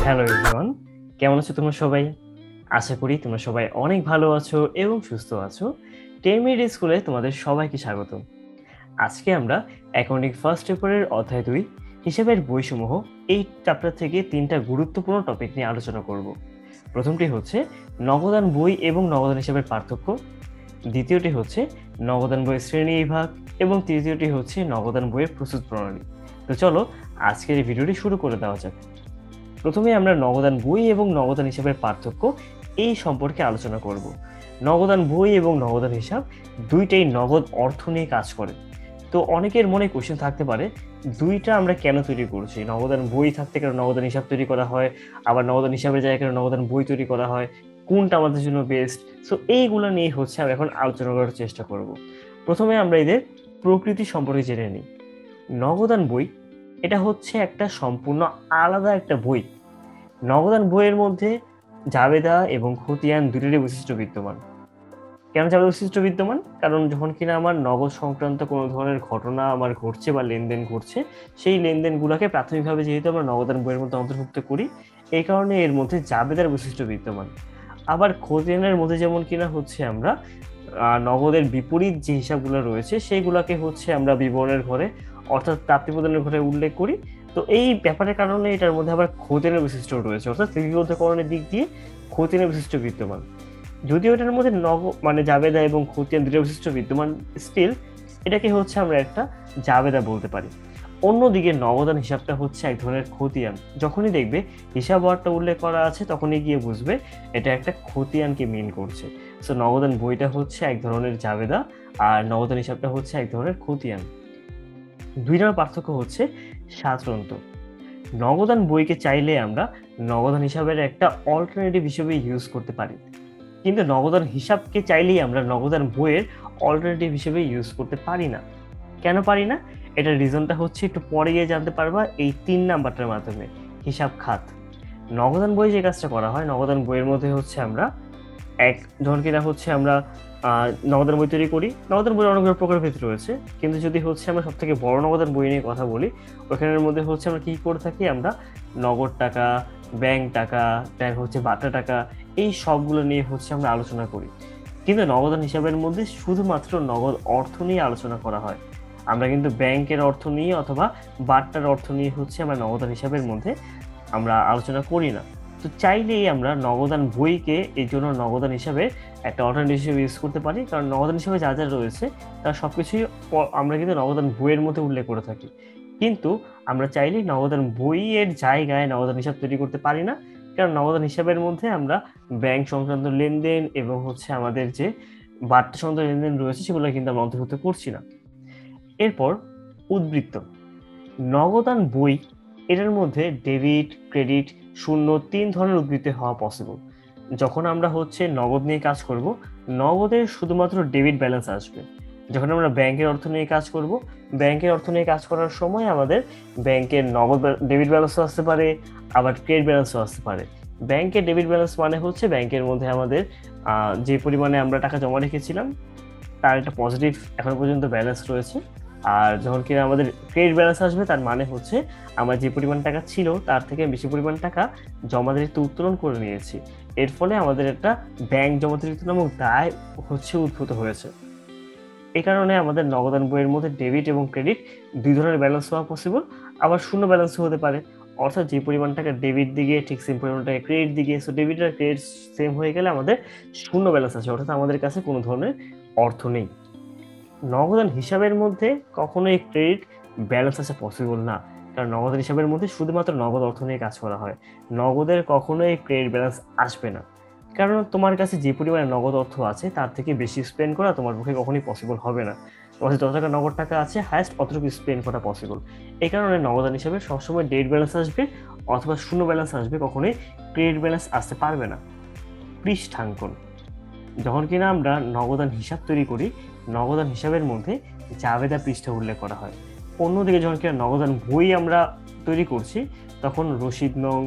Hello everyone, কেমন আছো তোমরা সবাই? আশা করি তোমরা সবাই অনেক ভালো আছো এবং সুস্থ আছো। 10 মিনিট স্কুলে তোমাদের সবাইকে স্বাগতম। আজকে আমরা অ্যাকাউন্টিং ফার্স্ট পেপারের অধ্যায় 2 হিসাবের বইসমূহ এই চ্যাপ্টার থেকে 3টা গুরুত্বপূর্ণ টপিক নিয়ে আলোচনা করব। প্রথমটি হচ্ছে নগদান বই এবং নগদান হিসাবের পার্থক্য, দ্বিতীয়টি হচ্ছে নগদান বইয়ের শ্রেণী বিভাগ এবং তৃতীয়টি হচ্ছে নগদান বইয়ের প্রস্তুত প্রণালী। তো চলো আজকের এই ভিডিওটি শুরু করে দেওয়া যাক। প্রথমে আমরা নগদান বই এবং নগদান হিসাবের পার্থক্য এই সম্পর্কে আলোচনা করব। নগদান বই এবং নগদান হিসাব দুইটাই নগদ অর্থ নিয়ে কাজ করে। তো অনেকের মনে কোশ্চেন থাকতে পারে, দুইটা আমরা কেন তৈরি করছি? নগদান বই থাকতে কেন নগদান হিসাব তৈরি করা হয়, আবার নগদান হিসাবের জায়গায় কেন নগদান বই তৈরি করা হয়, কোনটা আমাদের জন্য বেস্ট? সো এইগুলো নিয়ে হচ্ছে আমরা এখন আলোচনা করার চেষ্টা করব। প্রথমে আমরা এদের প্রকৃতি সম্পর্কে জেনে নিই। নগদান বই এটা হচ্ছে একটা সম্পূর্ণ আলাদা একটা বই। নগদান বইয়ের মধ্যে জাবেদা এবং খতিয়ান দুটোরই বৈশিষ্ট্য বিদ্যমান। কেন জাবেদা বৈশিষ্ট্য বিদ্যমান? কারণ যখন কিনা আমার নগদ সংক্রান্ত কোনো ধরনের ঘটনা আমার ঘটছে বা লেনদেন ঘটছে, সেই লেনদেনগুলোকে প্রাথমিকভাবে যেহেতু আমরা নগদান বইয়ের মধ্যে অন্তর্ভুক্ত করি, এই কারণে এর মধ্যে জাবেদার বৈশিষ্ট্য বিদ্যমান। আবার খতিয়ানের মধ্যে যেমন কিনা হচ্ছে আমরা নগদের বিপরীত যে হিসাবগুলো রয়েছে সেইগুলোকে হচ্ছে আমরা বিবরণের ঘরে অর্থাৎ প্রাপ্তি প্রদানের ঘরে উল্লেখ করি। তো এই ব্যাপারের কারণে এটার মধ্যে আবার খতিয়ানের বৈশিষ্ট্য রয়েছে, অর্থাৎ লিপিবদ্ধকরণের দিক দিয়ে খতিয়ানের বৈশিষ্ট্য বিদ্যমান। যদিও এটার মধ্যে মানে জাবেদা এবং খতিয়ান দুটো বৈশিষ্ট্য বিদ্যমান, স্টিল এটাকে হচ্ছে আমরা একটা জাবেদা বলতে পারি। অন্যদিকে নগদান হিসাবটা হচ্ছে এক ধরনের খতিয়ান। যখনই দেখবে হিসাব ওয়ার্ডটা উল্লেখ করা আছে তখনই গিয়ে বুঝবে এটা একটা খতিয়ানকে মিন করছে। সো নগদান বইটা হচ্ছে এক ধরনের জাবেদা আর নগদান হিসাবটা হচ্ছে এক ধরনের খতিয়ান। দুইটার পার্থক্য হচ্ছে সাধারণত নগদান বইকে চাইলে আমরা নগদান হিসাবের একটা অল্টারনেটিভ হিসেবে ইউজ করতে পারি, কিন্তু নগদান হিসাবকে চাইলেই আমরা নগদান বইয়ের অল্টারনেটিভ হিসেবে ইউজ করতে পারি না। কেন পারি না? এটার রিজনটা হচ্ছে একটু পরে গিয়ে জানতে পারবা এই 3 নাম্বারটার মাধ্যমে। হিসাব খাত। নগদান বই যে কাজটা করা হয়, নগদান বইয়ের মধ্যে হচ্ছে আমরা ধরুন কিনা হচ্ছে আমরা নগদান বই তৈরি করি। নগদান বইয়ের অনেকগুলো প্রকারভেদ রয়েছে, কিন্তু যদি হচ্ছে আমরা সব থেকে বড় নগদান বই নিয়ে কথা বলি, ওখানের মধ্যে হচ্ছে আমরা কি করে থাকি, আমরা নগদ টাকা, ব্যাংক টাকা, ব্যাংক হচ্ছে বাটা টাকা, এই সবগুলো নিয়ে হচ্ছে আমরা আলোচনা করি। কিন্তু নগদান হিসাবের মধ্যে শুধুমাত্র নগদ অর্থ নিয়ে আলোচনা করা হয়। আমরা কিন্তু ব্যাংকের অর্থ নিয়ে অথবা বাট্টার অর্থ নিয়ে হচ্ছে আমরা নগদান হিসাবের মধ্যে আমরা আলোচনা করি না। তো চাইলেই আমরা নগদান বইকে এই জন্য নগদান হিসাবে একটা অল্টারনেটিভ হিসেবে ইউজ করতে পারি, কারণ নগদান হিসাবে যা যা রয়েছে তার সবকিছুই আমরা কিন্তু নগদান বইয়ের মধ্যে উল্লেখ করে থাকি। কিন্তু আমরা চাইলেই নগদান বইয়ের জায়গায় নগদান হিসাব তৈরি করতে পারি না, কারণ নগদান হিসাবের মধ্যে আমরা ব্যাংক সংক্রান্ত লেনদেন এবং হচ্ছে আমাদের যে বার্তা সংক্রান্ত লেনদেন রয়েছে সেগুলো কিন্তু আমরা অন্তর্ভুক্ত করছি না। এরপর উদ্বৃত্ত। নগদান বই এটার মধ্যে ডেবিট, ক্রেডিট, শূন্য 3 ধরনের উদ্বৃত্ত হওয়া পসিবল। যখন আমরা হচ্ছে নগদ নিয়ে কাজ করব, নগদের শুধুমাত্র ডেবিট ব্যালেন্স আসবে। যখন আমরা ব্যাংকের অর্থ নিয়ে কাজ করব, ব্যাংকের অর্থ নিয়ে কাজ করার সময় আমাদের ব্যাংকের নগদ ডেবিট ব্যালেন্সও আসতে পারে, আবার ক্রেডিট ব্যালেন্সও আসতে পারে। ব্যাংকের ডেবিট ব্যালেন্স মানে হচ্ছে ব্যাংকের মধ্যে আমাদের যে পরিমাণে আমরা টাকা জমা রেখেছিলাম তার একটা পজিটিভ এখনো পর্যন্ত ব্যালেন্স রয়েছে। আর যখন কিনা আমাদের ক্রেডিট ব্যালেন্স আসবে তার মানে হচ্ছে আমার যে পরিমাণ টাকা ছিল তার থেকে বেশি পরিমাণ টাকা জমাতিরিক্ত উত্তোলন করে নিয়েছি। এর ফলে আমাদের একটা ব্যাংক জমাতিরিক্ত নামক দায় হচ্ছে উদ্ভূত হয়েছে। এই কারণে আমাদের নগদান বইয়ের মধ্যে ডেবিট এবং ক্রেডিট 2 ধরনের ব্যালেন্স হওয়া পসিবল। আবার শূন্য ব্যালেন্সও হতে পারে, অর্থাৎ যে পরিমাণ টাকা ডেবিট দিকে ঠিক সেম পরিমাণ টাকা ক্রেডিট দিকে, সো ডেবিট আর ক্রেডিট সেম হয়ে গেলে আমাদের শূন্য ব্যালেন্স আছে, অর্থাৎ আমাদের কাছে কোনো ধরনের অর্থ নেই। নগদান হিসাবের মধ্যে কখনোই ক্রেডিট ব্যালেন্স আসা পসিবল না, কারণ নগদান হিসাবের মধ্যে শুধুমাত্র নগদ অর্থ নিয়ে কাজ করা হয়। নগদের কখনোই ক্রেডিট ব্যালেন্স আসবে না, কারণ তোমার কাছে যে পরিমাণে নগদ অর্থ আছে তার থেকে বেশি স্পেন্ড করা তোমার পক্ষে কখনোই পসিবল হবে না। তোমার কাছে যত টাকা নগদ টাকা আছে হায়েস্ট অতটুকু স্পেন্ড করা পসিবল। এই কারণে নগদান হিসাবে সবসময় ডেবিট ব্যালেন্স আসবে অথবা শূন্য ব্যালেন্স আসবে, কখনোই ক্রেডিট ব্যালেন্স আসতে পারবে না। পৃষ্ঠাঙ্কন। যখন কিনা আমরা নগদান হিসাব তৈরি করি, নগদান হিসাবের মধ্যে জাবেদা পৃষ্ঠা উল্লেখ করা হয়। অন্যদিকে যখন কিনা নগদান বই আমরা তৈরি করছি তখন রসিদ নং,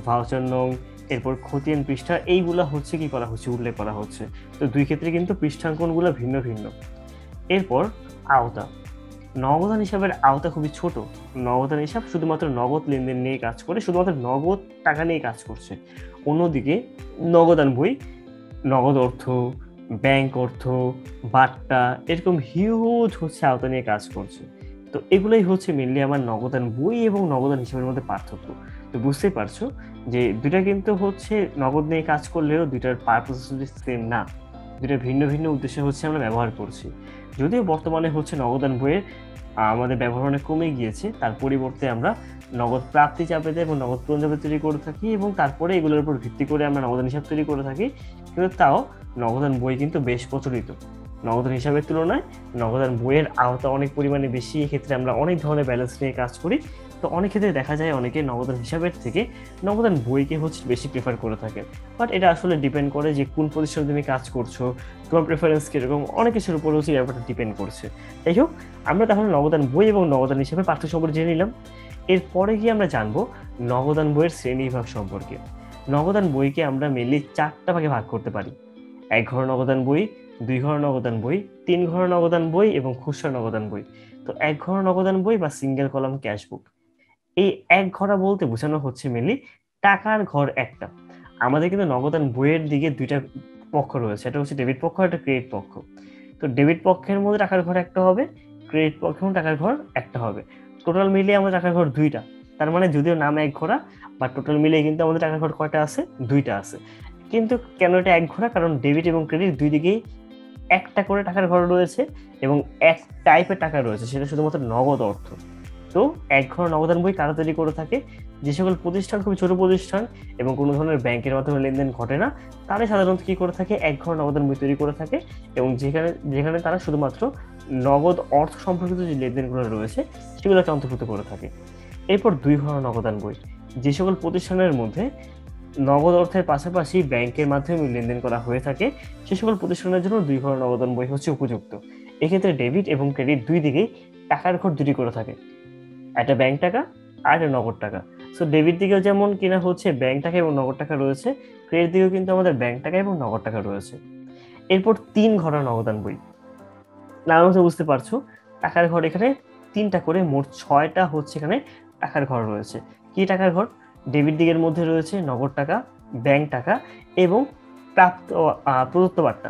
ভাউচার নং, এরপর খতিয়ান পৃষ্ঠা এইগুলা হচ্ছে কি করা হচ্ছে, উল্লেখ করা হচ্ছে। তো দুই ক্ষেত্রে কিন্তু পৃষ্ঠাঙ্কনগুলো ভিন্ন ভিন্ন। এরপর আওতা। নগদান হিসাবের আওতা খুবই ছোট। নগদান হিসাব শুধুমাত্র নগদ লেনদেন নিয়ে কাজ করে, শুধুমাত্র নগদ টাকা নিয়ে কাজ করছে। অন্যদিকে নগদান বই নগদ অর্থ, ব্যাংক অর্থ, বাট্টা এরকম হিউজ হচ্ছে আওতা নিয়ে কাজ করছে। তো এগুলোই হচ্ছে মেনলি আমার নগদান বই এবং নগদান হিসাবের মধ্যে পার্থক্য। তো বুঝতেই পারছো যে দুইটা কিন্তু হচ্ছে নগদ নিয়ে কাজ করলেও দুইটার পারপাস সেম না, দুইটা ভিন্ন ভিন্ন উদ্দেশ্যে হচ্ছে আমরা ব্যবহার করছি। যদিও বর্তমানে হচ্ছে নগদান বইয়ের আমাদের ব্যবহার অনেক কমে গিয়েছে, তার পরিবর্তে আমরা নগদ প্রাপ্তি চাপেতে এবং নগদ পূরণ চাপে তৈরি করে থাকি এবং তারপরে এগুলোর উপর ভিত্তি করে আমরা নগদান হিসাব তৈরি করে থাকি। কিন্তু তাও নগদান বই কিন্তু বেশ প্রচলিত। নগদান হিসাবের তুলনায় নগদান বইয়ের আওতা অনেক পরিমাণে বেশি, এক্ষেত্রে আমরা অনেক ধরনের ব্যালেন্স নিয়ে কাজ করি। তো অনেক ক্ষেত্রে দেখা যায় অনেকে নগদান হিসাবের থেকে নগদান বইকে হচ্ছে বেশি প্রেফার করে থাকে। বাট এটা আসলে ডিপেন্ড করে যে কোন পজিশনে তুমি কাজ করছো, তোমার প্রেফারেন্স কীরকম, অনেক কিছুর উপর হচ্ছে ব্যাপারটা ডিপেন্ড করছে। যাই হোক, আমরা তাহলে নগদান বই এবং নগদান হিসাবে পার্থক্য সম্পর্কে জেনে নিলাম। এরপরে গিয়ে আমরা জানবো নগদান বইয়ের শ্রেণীবিভাগ সম্পর্কে। নগদান বইকে আমরা মেনলি 4টা ভাগে ভাগ করতে পারি: 1 ঘর নগদান বই, 2 ঘর নগদান বই, 3 ঘর নগদান বই এবং খুচরা নগদান বই। তো 1 ঘর নগদান বই বা সিঙ্গেল কলাম ক্যাশ বুক, এই 1 ঘরা বলতে বোঝানো হচ্ছে মেনলি টাকার ঘর একটা। আমাদের কিন্তু নগদান বইয়ের দিকে 2টা পক্ষ রয়েছে, এটা হচ্ছে ডেবিট পক্ষ আর একটা ক্রেডিট পক্ষ। তো ডেবিট পক্ষের মধ্যে টাকার ঘর একটা হবে, ক্রেডিট পক্ষের মধ্যে টাকার ঘর একটা হবে। টোটাল মিলিয়ে আমাদের টাকার ঘর 2টা। তার মানে যদিও নাম 1 ঘোড়া, বা টোটাল মিলিয়ে কিন্তু আমাদের টাকার ঘর কয়টা আছে? 2টা আছে। কিন্তু কেন এটা 1 ঘোড়া? কারণ ডেবিট এবং ক্রেডিট দুই দিকেই একটা করে টাকার ঘর রয়েছে এবং এক টাইপের টাকা রয়েছে, সেটা শুধুমাত্র নগদ অর্থ। তো 1 ঘর নগদান বই কারা তৈরি করে থাকে? যে সকল প্রতিষ্ঠান খুবই ছোট প্রতিষ্ঠান এবং কোনো ধরনের ব্যাংকের মাধ্যমে লেনদেন ঘটে না, তারাই সাধারণত কি করে থাকে? 1 ঘর নগদান বই তৈরি করে থাকে এবং যেখানে যেখানে তারা শুধুমাত্র নগদ অর্থ সম্পর্কিত যে লেনদেনগুলো রয়েছে সেগুলোকে অন্তর্ভুক্ত করে থাকে। এরপর 2 ঘর নগদান বই, যে সকল প্রতিষ্ঠানের মধ্যে নগদ অর্থের পাশাপাশি ব্যাংকের মাধ্যমে লেনদেন করা হয়ে থাকে, সে সকল প্রতিষ্ঠানের জন্য 2 ঘর নগদান বই হচ্ছে উপযুক্ত। এক্ষেত্রে ডেবিট এবং ক্রেডিট দুই দিকেই টাকার ঘর দুটি করে থাকে, একটা ব্যাংক টাকা আর একটা নগদ টাকা। সো ডেবিট দিকেও যেমন কিনা হচ্ছে ব্যাংক টাকা এবং নগদ টাকা রয়েছে, ক্রেডিট দিকেও কিন্তু আমাদের ব্যাংক টাকা এবং নগদ টাকা রয়েছে। এরপর 3 ঘর নগদান বই, নাম হচ্ছে বুঝতে পারছো, টাকার ঘর এখানে 3টা করে, মোট 6টা হচ্ছে এখানে টাকার ঘর রয়েছে। কি টাকার ঘর? ডেবিট দিকের মধ্যে রয়েছে নগদ টাকা, ব্যাংক টাকা এবং প্রদত্ত বার্তা।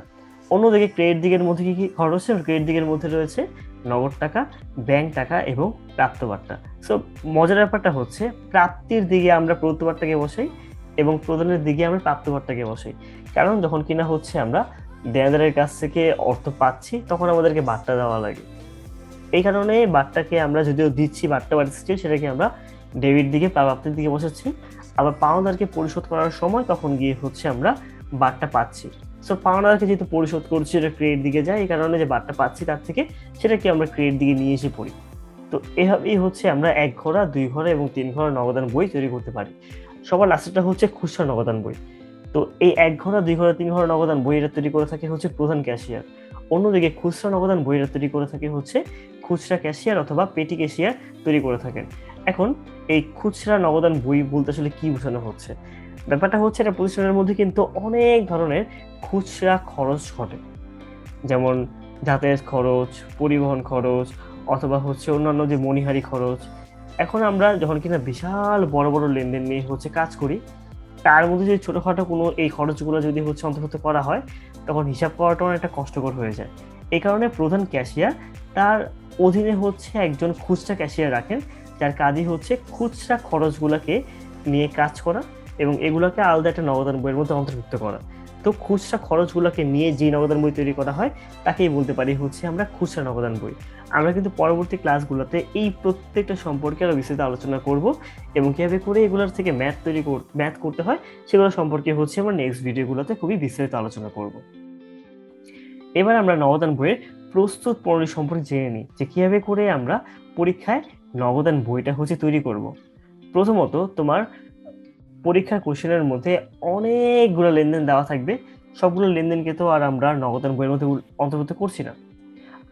অন্যদিকে ক্রেডিট দিকের মধ্যে কি কি ঘর রয়েছে? ক্রেডিট দিকের মধ্যে রয়েছে নগদ টাকা, ব্যাংক টাকা এবং প্রাপ্ত বার্তা। সো মজার ব্যাপারটা হচ্ছে প্রাপ্তির দিকে আমরা প্রদত্ত বার্তাকে বসাই এবং প্রদানের দিকে আমরা প্রাপ্ত বার্তাকে বসাই। কারণ যখন কিনা হচ্ছে আমরা দেনাদারের কাছ থেকে অর্থ পাচ্ছি তখন আমাদেরকে বার্তা দেওয়া লাগে। এই কারণে বার্তাকে আমরা যদিও দিচ্ছি, বার্তা পাচ্ছি, সেটাকে আমরা ডেবিট দিকে প্রাপ্তির দিকে বসাচ্ছি। আবার পাওনাদারকে পরিশোধ করার সময় তখন গিয়ে হচ্ছে আমরা বার্তা পাচ্ছি। সো পাওনাদারকে যেহেতু পরিশোধ করছি এটা ক্রেডিট দিকে যায়, এই কারণে যে বার্তা পাচ্ছি তার থেকে সেটাকে আমরা ক্রেডিট দিকে নিয়ে এসে পড়ি। তো এভাবেই হচ্ছে আমরা 1 ঘোড়া, 2 ঘোড়া এবং 3 ঘোড়া নগদান বই তৈরি করতে পারি। সবার লাস্টেরটা হচ্ছে খুচরা নগদান বই। তো এই 1 ঘোড়া, 2 ঘোড়া, 3 ঘোড়া নগদান বই এটা তৈরি করে থাকে হচ্ছে প্রধান ক্যাশিয়ার। অন্যদিকে খুচরা নগদান বই এটা তৈরি করে থাকে হচ্ছে খুচরা ক্যাশিয়ার অথবা পেটি ক্যাশিয়ার তৈরি করে থাকেন। এখন এই খুচরা নগদান বই বলতে আসলে কি বোঝানো হচ্ছে? ব্যাপারটা হচ্ছে এটা প্রতিষ্ঠানের মধ্যে কিন্তু অনেক ধরনের খুচরা খরচ ঘটে, যেমন যাতায়াত খরচ, পরিবহন খরচ অথবা হচ্ছে অন্যান্য যে মণিহারি খরচ। এখন আমরা যখন কিনা বিশাল বড় বড় লেনদেন নিয়ে হচ্ছে কাজ করি, তার মধ্যে যদি ছোটখাটো কোনো এই খরচগুলো যদি হচ্ছে অন্তর্ভুক্ত করা হয় তখন হিসাব করাটা অনেকটা কষ্টকর হয়ে যায়। এই কারণে প্রধান ক্যাশিয়ার তার অধীনে হচ্ছে একজন খুচরা ক্যাশিয়ার রাখেন, যার কাজই হচ্ছে খুচরা খরচগুলোকে নিয়ে কাজ করা এবং এগুলোকে আলাদা একটা নগদান বইয়ের মধ্যে অন্তর্ভুক্ত করা। তো খুচরা খরচগুলোকে নিয়ে যে নগদান বই তৈরি করা হয় তাকেই বলতে পারি হচ্ছে আমরা খুচরা নগদান বই। আমরা কিন্তু পরবর্তী ক্লাসগুলোতে এই প্রত্যেকটা সম্পর্কে আরো বিস্তারিত আলোচনা করব এবং কিভাবে করে এগুলোর থেকে ম্যাথ করতে হয় সেগুলো সম্পর্কে হচ্ছে আমরা নেক্সট ভিডিওগুলোতে খুবই বিস্তারিত আলোচনা করব। এবার আমরা নগদান বইয়ের প্রস্তুত প্রণালী সম্পর্কে জেনে নিই যে কিভাবে করে আমরা পরীক্ষায় নগদান বইটা হচ্ছে তৈরি করব। প্রথমত তোমার পরীক্ষার কোশ্চেনের মধ্যে অনেকগুলো লেনদেন দেওয়া থাকবে, সবগুলো লেনদেনকে তো আর আমরা নগদান বইয়ের মধ্যে অন্তর্ভুক্ত করছি না।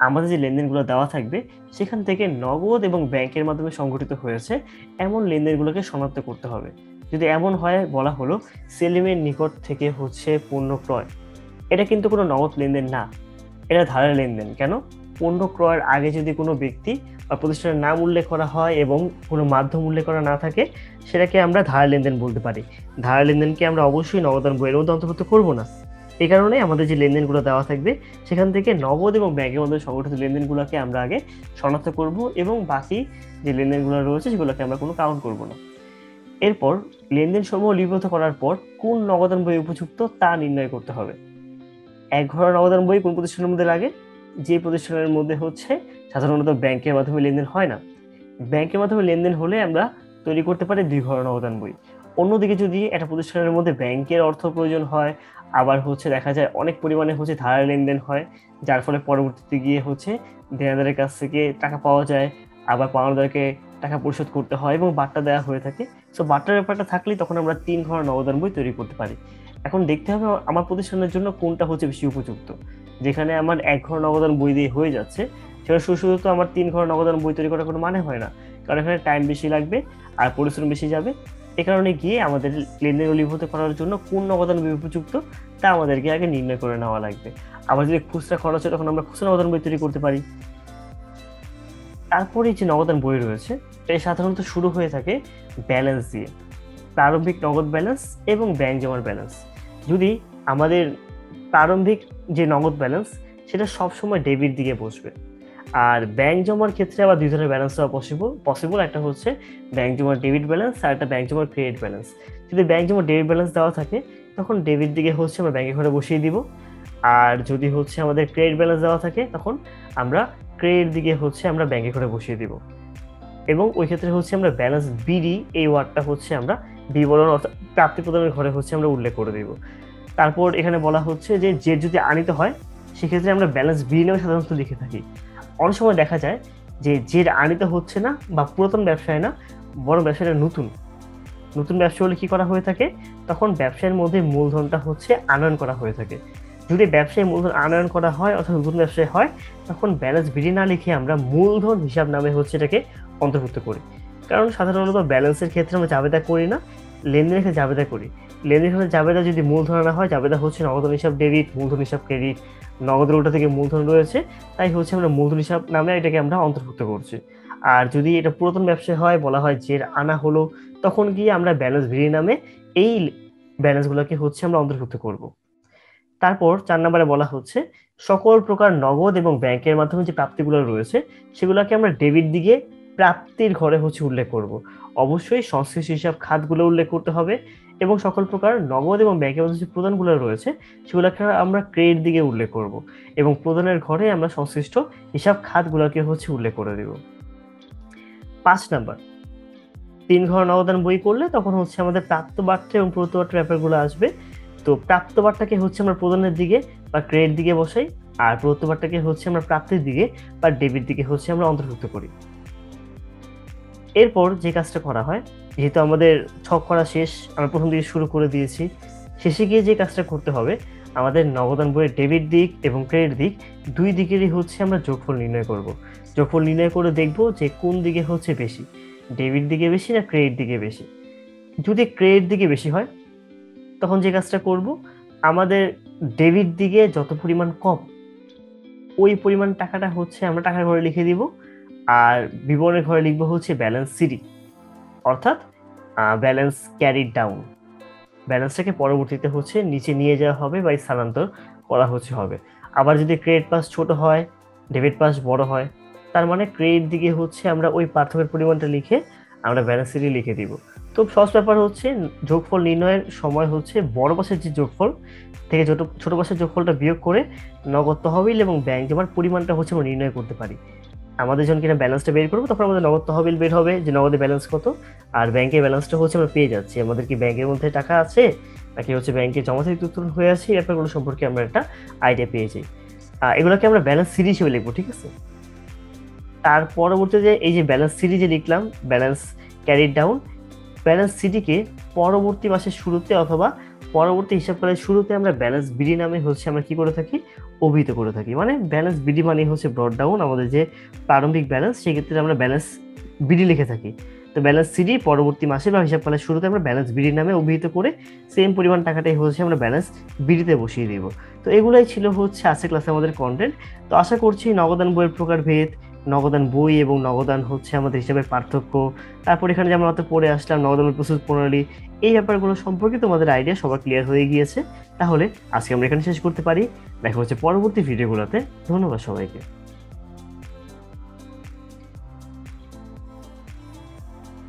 আমাদের যে লেনদেনগুলো দেওয়া থাকবে সেখান থেকে নগদ এবং ব্যাংকের মাধ্যমে সংগঠিত হয়েছে এমন লেনদেনগুলোকে শনাক্ত করতে হবে। যদি এমন হয়, বলা হলো সেলিমের নিকট থেকে হচ্ছে পণ্য ক্রয়, এটা কিন্তু কোনো নগদ লেনদেন না, এটা ধারের লেনদেন। কেন? পণ্য ক্রয়ের আগে যদি কোনো ব্যক্তি বা প্রতিষ্ঠানের নাম উল্লেখ করা হয় এবং কোনো মাধ্যম উল্লেখ করা না থাকে, সেটাকে আমরা ধার লেনদেন বলতে পারি। ধার লেনদেনকে আমরা অবশ্যই নগদান বইয়ের মধ্যে অন্তর্ভুক্ত করব না। এই কারণে আমাদের যে লেনদেনগুলো দেওয়া থাকবে সেখান থেকে নগদ এবং ব্যাংকের মধ্যে সংগঠিত লেনদেনগুলোকে আমরা আগে শনাক্ত করব এবং বাকি যে লেনদেনগুলো রয়েছে সেগুলোকে আমরা কোনো কাউন্ট করব না। এরপর লেনদেন সমূহ লিপিবদ্ধ করার পর কোন নগদান বই উপযুক্ত তা নির্ণয় করতে হবে। এক ঘর নগদান বই কোন প্রতিষ্ঠানের মধ্যে লাগে? যে প্রতিষ্ঠানের মধ্যে হচ্ছে সাধারণত ব্যাংকের মাধ্যমে লেনদেন হয় না। ব্যাংকের মাধ্যমে লেনদেন হলে আমরা তৈরি করতে পারি 2 ঘর নগদান বই। অন্যদিকে যদি একটা প্রতিষ্ঠানের মধ্যে ব্যাংকের অর্থ প্রয়োজন হয়, আবার হচ্ছে দেখা যায় অনেক পরিমাণে হচ্ছে ধার লেনদেন হয়, যার ফলে পরবর্তীতে গিয়ে হচ্ছে দেনাদারের কাছ থেকে টাকা পাওয়া যায়, আবার পাওনাদারকে টাকা পরিশোধ করতে হয় এবং বাট্টা দেওয়া হয়ে থাকে। সো বাট্টার ব্যাপারটা থাকলেই তখন আমরা 3 ঘর নগদান বই তৈরি করতে পারি। এখন দেখতে হবে আমার প্রতিষ্ঠানের জন্য কোনটা হচ্ছে বেশি উপযুক্ত। যেখানে আমার 1 ঘর নগদান বই দিয়ে হয়ে যাচ্ছে, সেটা শুধু তো আমার 3 ঘর নগদান বই তৈরি করার কোনো মানে হয় না, কারণ এখানে টাইম বেশি লাগবে আর পরিশ্রম বেশি যাবে। এ কারণে গিয়ে আমাদের লেনদেন লিপিবদ্ধ করার জন্য কোন নগদান বই উপযুক্ত তা আমাদেরকে আগে নির্ণয় করে নেওয়া লাগবে। আবার যদি খুচরা খরচ হয় তখন আমরা খুচরা নগদান বই তৈরি করতে পারি। তারপরে যে নগদান বই রয়েছে এটা সাধারণত শুরু হয়ে থাকে ব্যালেন্স দিয়ে, প্রারম্ভিক নগদ ব্যালেন্স এবং ব্যাংক জমার ব্যালেন্স। যদি আমাদের প্রারম্ভিক যে নগদ ব্যালেন্স সেটা সবসময় ডেবিট দিকে বসবে, আর ব্যাংক জমার ক্ষেত্রে আবার 2 ধরনের ব্যালেন্স দেওয়া পসিবল। একটা হচ্ছে ব্যাংক জমার ডেবিট ব্যালেন্স আর একটা ব্যাংক জমার ক্রেডিট ব্যালেন্স। যদি ব্যাংক জমার ডেবিট ব্যালেন্স দেওয়া থাকে তখন ডেবিট দিকে হচ্ছে আমরা ব্যাংকে ঘরে বসিয়ে দিব, আর যদি হচ্ছে আমাদের ক্রেডিট ব্যালেন্স দেওয়া থাকে তখন আমরা ক্রেডিট দিকে হচ্ছে আমরা ব্যাংকে ঘরে বসিয়ে দিব। এবং ওই ক্ষেত্রে হচ্ছে আমরা ব্যালেন্স বিডি এই ওয়ার্ডটা হচ্ছে আমরা বিবরণ অর্থাৎ প্রাপ্তি প্রদানের ঘরে হচ্ছে আমরা উল্লেখ করে দিব। তারপর এখানে বলা হচ্ছে যে জেড যদি আনিত হয় সেক্ষেত্রে আমরা ব্যালেন্স বিডি নামে সাধারণত লিখে থাকি। অনেক সময় দেখা যায় যে জেড আনিত হচ্ছে না বা পুরাতন ব্যবসায় না, বড় ব্যবসায়টা নতুন ব্যবসা হলে কি করা হয়ে থাকে, তখন ব্যবসায়ের মধ্যে মূলধনটা হচ্ছে আনয়ন করা হয়ে থাকে। যদি ব্যবসায় মূলধন আনয়ন করা হয় অর্থাৎ নতুন ব্যবসায় হয় তখন ব্যালেন্স বিডি না লিখে আমরা মূলধন হিসাব নামে হচ্ছে এটাকে অন্তর্ভুক্ত করি। কারণ সাধারণত ব্যালেন্সের ক্ষেত্রে আমরা জাবেদা করি না, লেনদেনের ক্ষেত্রে জাবেদা করি। লেনদেনের ক্ষেত্রে জাবেদা যদি মূলধন না হয়, জাবেদা হচ্ছে নগদ হিসাব ডেবিট, মূলধন হিসাব ক্রেডিট, নগদের উল্টা থেকে মূলধন রয়েছে, তাই হচ্ছে আমরা মূলধন হিসাব নামে এটাকে আমরা অন্তর্ভুক্ত করছি। আর যদি এটা পুরাতন ব্যবসায় হয়, বলা হয় যে আনা হলো, তখন গিয়ে আমরা ব্যালেন্স বিডি নামে এই ব্যালেন্সগুলোকে হচ্ছে আমরা অন্তর্ভুক্ত করব। তারপর 4 নম্বরে বলা হচ্ছে সকল প্রকার নগদ এবং ব্যাংকের মাধ্যমে যে প্রাপ্তিগুলো রয়েছে সেগুলোকে আমরা ডেবিট দিকে প্রাপ্তির ঘরে হচ্ছে উল্লেখ করব। অবশ্যই সংশ্লিষ্ট হিসাব খাতগুলো উল্লেখ করতে হবে এবং সকল প্রকার নগদ এবং ব্যাংকের মধ্যে যে প্রদানগুলো রয়েছে সেগুলোকে আমরা ক্রেডিট দিকে উল্লেখ করব এবং প্রদানের ঘরে আমরা সংশ্লিষ্ট হিসাব খাতগুলোকে হচ্ছে উল্লেখ করে দেব। 5 নাম্বার, 3 ঘর নগদান বই করলে তখন হচ্ছে আমাদের প্রাপ্ত বার্তা এবং প্রদত্ত বার্তার ব্যাপারগুলো আসবে। তো প্রাপ্ত বার্তাকে হচ্ছে আমরা প্রদানের দিকে বা ক্রেডিট দিকে বসাই, আর প্রদত্ত বার্তাকে হচ্ছে আমরা প্রাপ্তির দিকে বা ডেবিট দিকে হচ্ছে আমরা অন্তর্ভুক্ত করি। এরপর যে কাজটা করা হয়, যেহেতু আমাদের ছক করা শেষ, আমরা প্রথম দিকে শুরু করে দিয়েছি, শেষে গিয়ে যে কাজটা করতে হবে আমাদের নগদান বইয়ের ডেবিট দিক এবং ক্রেডিট দিক দুই দিকেরই হচ্ছে আমরা যোগফল নির্ণয় করব। যোগফল নির্ণয় করে দেখব যে কোন দিকে হচ্ছে বেশি, ডেবিট দিকে বেশি না ক্রেডিট দিকে বেশি। যদি ক্রেডিট দিকে বেশি হয় তখন যে কাজটা করব, আমাদের ডেবিট দিকে যত পরিমাণ কম ওই পরিমাণ টাকাটা হচ্ছে আমরা টাকার ঘরে লিখে দিব, আর বিবরণের ঘরে লিখবো হচ্ছে ব্যালেন্স সিডি অর্থাৎ ব্যালেন্স ক্যারিড ডাউন। ব্যালেন্সটাকে পরবর্তীতে হচ্ছে নিচে নিয়ে যাওয়া হবে বা স্থানান্তর করা হচ্ছে হবে। আবার যদি ক্রেডিট পাস ছোট হয়, ডেবিট পাস বড় হয়, তার মানে ক্রেডিট দিকে হচ্ছে আমরা ওই পার্থক্যের পরিমাণটা লিখে আমরা ব্যালেন্স সিডি লিখে দিব। তো সহজ ব্যাপার হচ্ছে যোগফল নির্ণয়ের সময় হচ্ছে বড় পাশের যে যোগফল থেকে ছোট পাশের যোগফলটা বিয়োগ করে নগদ তহবিল এবং ব্যাংক জমার পরিমাণটা হচ্ছে আমরা নির্ণয় করতে পারি। আমাদের যখন কিনা ব্যালেন্সটা বের করবো তখন আমাদের নগদ তহবিল বের হবে যে নগদের ব্যালেন্স কত, আর ব্যাংকের ব্যালেন্সটা হচ্ছে আমরা পেয়ে যাচ্ছি। আমাদের কি ব্যাংকের মধ্যে টাকা আছে নাকি হচ্ছে ব্যাংকে জমা থেকে উত্তোলন হয়ে আছে, এই ব্যাপারগুলো সম্পর্কে আমরা একটা আইডিয়া পেয়ে যাই। এগুলোকে আমরা ব্যালেন্স সিডি হিসেবে লিখবো, ঠিক আছে। তার পরবর্তীতে এই যে ব্যালেন্স সিডি যে লিখলাম, ব্যালেন্স ক্যারিড ডাউন, ব্যালেন্স সিডিকে পরবর্তী মাসের শুরুতে অথবা পরবর্তী হিসাবকালের শুরুতে আমরা ব্যালেন্স বিডি নামে হচ্ছে আমরা কি করে থাকি, অভিহিত করে থাকি। মানে ব্যালেন্স বিডি মানে হচ্ছে ব্রড ডাউন, আমাদের যে প্রারম্ভিক ব্যালেন্স সেক্ষেত্রে আমরা ব্যালেন্স বিডি লিখে থাকি। তো ব্যালেন্স সিডি পরবর্তী মাসে বা হিসাব পালের শুরুতে আমরা ব্যালেন্স বিডি নামে অভিহিত করে সেম পরিমাণ টাকাটাই হচ্ছে আমরা ব্যালেন্স বিডিতে বসিয়ে দিব। তো এগুলাই ছিল হচ্ছে আজকের ক্লাসে আমাদের কন্টেন্ট। তো আশা করছি নগদান বইয়ের প্রকারভেদ, নগদান বই এবং নগদান হচ্ছে আমাদের হিসাবের পার্থক্য, তারপর এখানে যেমন আমরা পড়ে আসলাম নগদান প্রস্তুত প্রণালী, এই ব্যাপারগুলো সম্পর্কে তোমাদের আইডিয়া সবার ক্লিয়ার হয়ে গিয়েছে। তাহলে আজকে আমরা এখানে শেষ করতে পারি। দেখা হচ্ছে পরবর্তী ভিডিওগুলোতে। ধন্যবাদ সবাইকে।